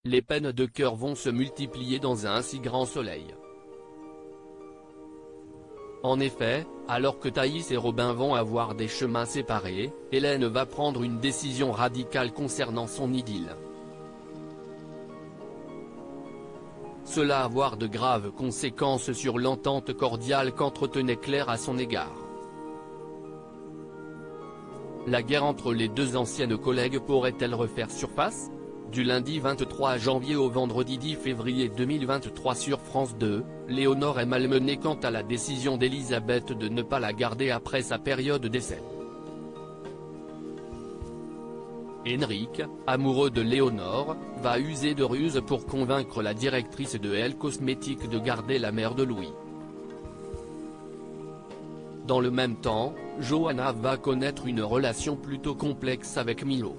les peines de cœur vont se multiplier dans un si grand soleil. En effet, alors que Thaïs et Robin vont avoir des chemins séparés, Hélène va prendre une décision radicale concernant son idylle. Cela va avoir de graves conséquences sur l'entente cordiale qu'entretenait Claire à son égard. La guerre entre les deux anciennes collègues pourrait-elle refaire surface ? Du lundi 23 janvier au vendredi 10 février 2023 sur France 2, Léonore est malmenée quant à la décision d'Elisabeth de ne pas la garder après sa période d'essai. Henrik, amoureux de Léonore, va user de ruses pour convaincre la directrice de Elle Cosmétiques de garder la mère de Louis. Dans le même temps, Johanna va connaître une relation plutôt complexe avec Milo.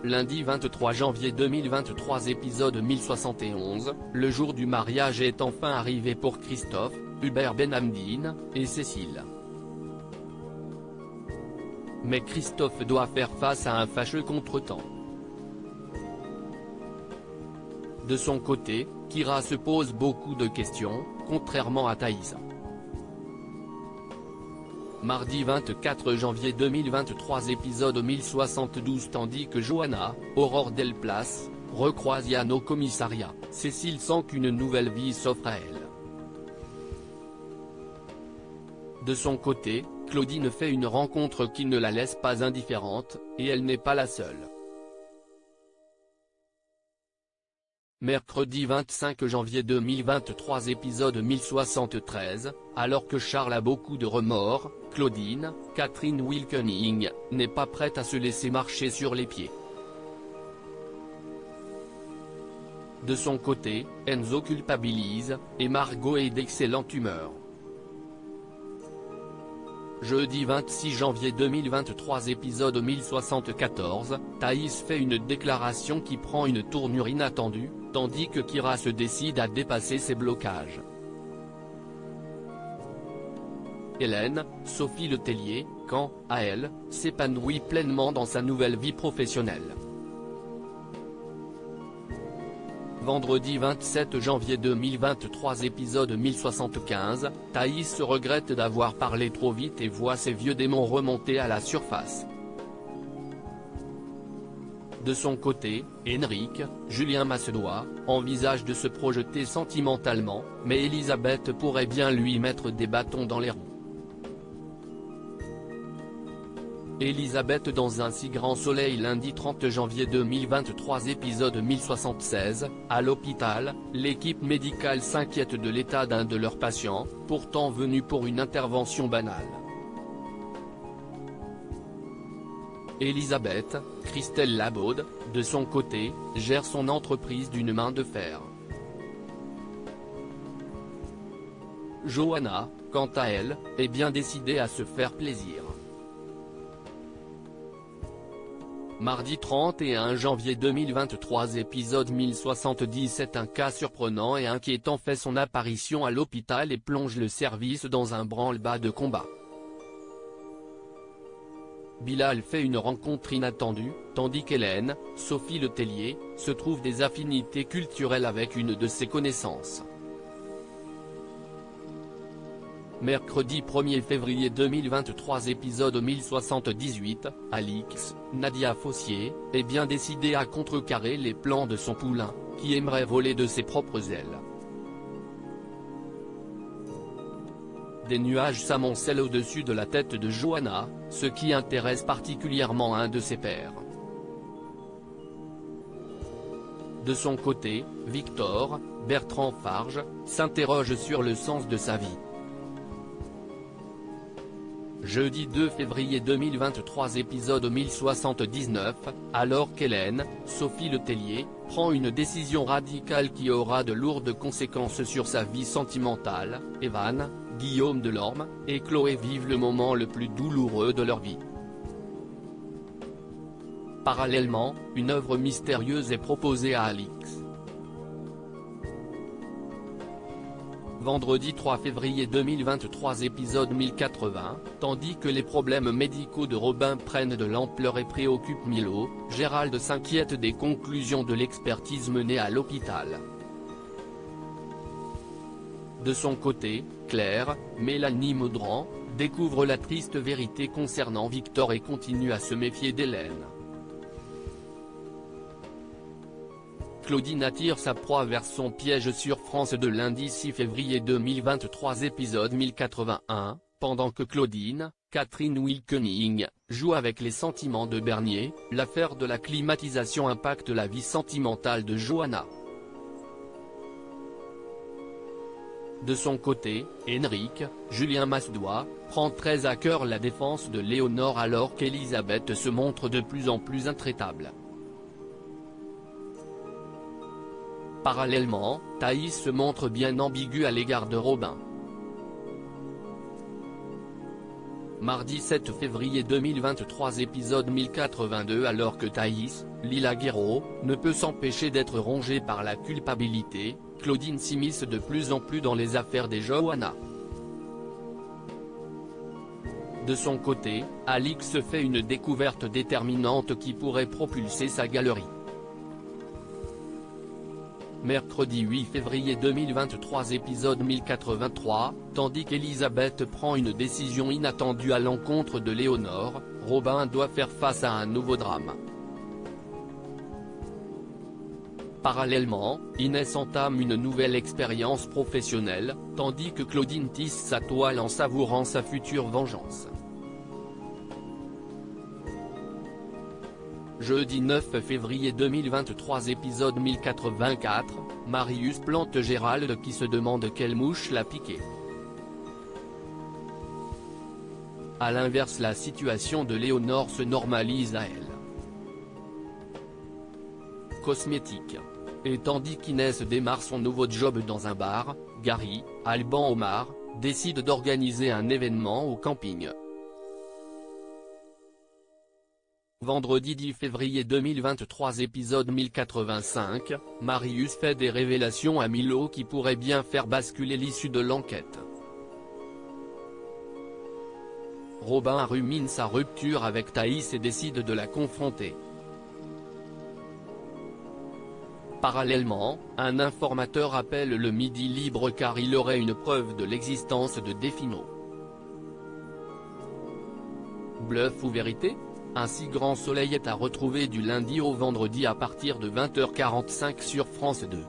Lundi 23 janvier 2023 épisode 1071, le jour du mariage est enfin arrivé pour Christophe, Hubert Benhamdine, et Cécile. Mais Christophe doit faire face à un fâcheux contretemps. De son côté, Kira se pose beaucoup de questions, contrairement à Thaïs. Mardi 24 janvier 2023 épisode 1072 tandis que Johanna, Aurore Delplace, recroise Yann au commissariat, Cécile sent qu'une nouvelle vie s'offre à elle. De son côté, Claudine fait une rencontre qui ne la laisse pas indifférente, et elle n'est pas la seule. Mercredi 25 janvier 2023 épisode 1073, alors que Charles a beaucoup de remords, Claudine, Catherine Wilkening, n'est pas prête à se laisser marcher sur les pieds. De son côté, Enzo culpabilise, et Margot est d'excellente humeur. Jeudi 26 janvier 2023 épisode 1074, Thaïs fait une déclaration qui prend une tournure inattendue, tandis que Kira se décide à dépasser ses blocages. Hélène, Sophie Letellier, quant à elle, s'épanouit pleinement dans sa nouvelle vie professionnelle. Vendredi 27 janvier 2023 épisode 1075, Thaïs regrette d'avoir parlé trop vite et voit ses vieux démons remonter à la surface. De son côté, Henrik, Julien Massedois, envisage de se projeter sentimentalement, mais Elisabeth pourrait bien lui mettre des bâtons dans les roues. Elisabeth dans un si grand soleil lundi 30 janvier 2023 épisode 1076, à l'hôpital, l'équipe médicale s'inquiète de l'état d'un de leurs patients, pourtant venu pour une intervention banale. Elisabeth, Christelle Labaude, de son côté, gère son entreprise d'une main de fer. Johanna, quant à elle, est bien décidée à se faire plaisir. Mardi 31 janvier 2023 épisode 1077 un cas surprenant et inquiétant fait son apparition à l'hôpital et plonge le service dans un branle-bas de combat. Bilal fait une rencontre inattendue, tandis qu'Hélène, Sophie Letellier, se trouve des affinités culturelles avec une de ses connaissances. Mercredi 1er février 2023 épisode 1078, Alix, Nadia Fossier, est bien décidée à contrecarrer les plans de son poulain, qui aimerait voler de ses propres ailes. Des nuages s'amoncellent au-dessus de la tête de Johanna, ce qui intéresse particulièrement un de ses pairs. De son côté, Victor, Bertrand Farge, s'interroge sur le sens de sa vie. Jeudi 2 février 2023 épisode 1079, alors qu'Hélène, Sophie Letellier, prend une décision radicale qui aura de lourdes conséquences sur sa vie sentimentale, Evan, Guillaume Delorme, et Chloé vivent le moment le plus douloureux de leur vie. Parallèlement, une œuvre mystérieuse est proposée à Alix. Vendredi 3 février 2023 épisode 1080, tandis que les problèmes médicaux de Robin prennent de l'ampleur et préoccupent Milo, Gérald s'inquiète des conclusions de l'expertise menée à l'hôpital. De son côté, Claire, Mélanie Maudran, découvre la triste vérité concernant Victor et continue à se méfier d'Hélène. Claudine attire sa proie vers son piège sur France 2 lundi 6 février 2023 épisode 1081, pendant que Claudine, Catherine Wilkening, joue avec les sentiments de Bernier, l'affaire de la climatisation impacte la vie sentimentale de Johanna. De son côté, Henrik, Julien Massedois, prend très à cœur la défense de Léonore alors qu'Elisabeth se montre de plus en plus intraitable. Parallèlement, Thaïs se montre bien ambiguë à l'égard de Robin. Mardi 7 février 2023 épisode 1082 alors que Thaïs, Lila Guerreau, ne peut s'empêcher d'être rongée par la culpabilité, Claudine s'immisce de plus en plus dans les affaires des Johanna. De son côté, Alix fait une découverte déterminante qui pourrait propulser sa galerie. Mercredi 8 février 2023 épisode 1083, tandis qu'Elisabeth prend une décision inattendue à l'encontre de Léonore, Robin doit faire face à un nouveau drame. Parallèlement, Inès entame une nouvelle expérience professionnelle, tandis que Claudine tisse sa toile en savourant sa future vengeance. Jeudi 9 février 2023 épisode 1084, Marius plante Gérald qui se demande quelle mouche l'a piqué. A l'inverse, la situation de Léonore se normalise à elle. Cosmétique. Et tandis qu'Inès démarre son nouveau job dans un bar, Gary, Alban Omar, décide d'organiser un événement au camping. Vendredi 10 février 2023 épisode 1085, Marius fait des révélations à Milo qui pourraient bien faire basculer l'issue de l'enquête. Robin rumine sa rupture avec Thaïs et décide de la confronter. Parallèlement, un informateur appelle le Midi Libre car il aurait une preuve de l'existence de Defino. Bluff ou vérité ? Un si grand soleil est à retrouver du lundi au vendredi à partir de 20h45 sur France 2.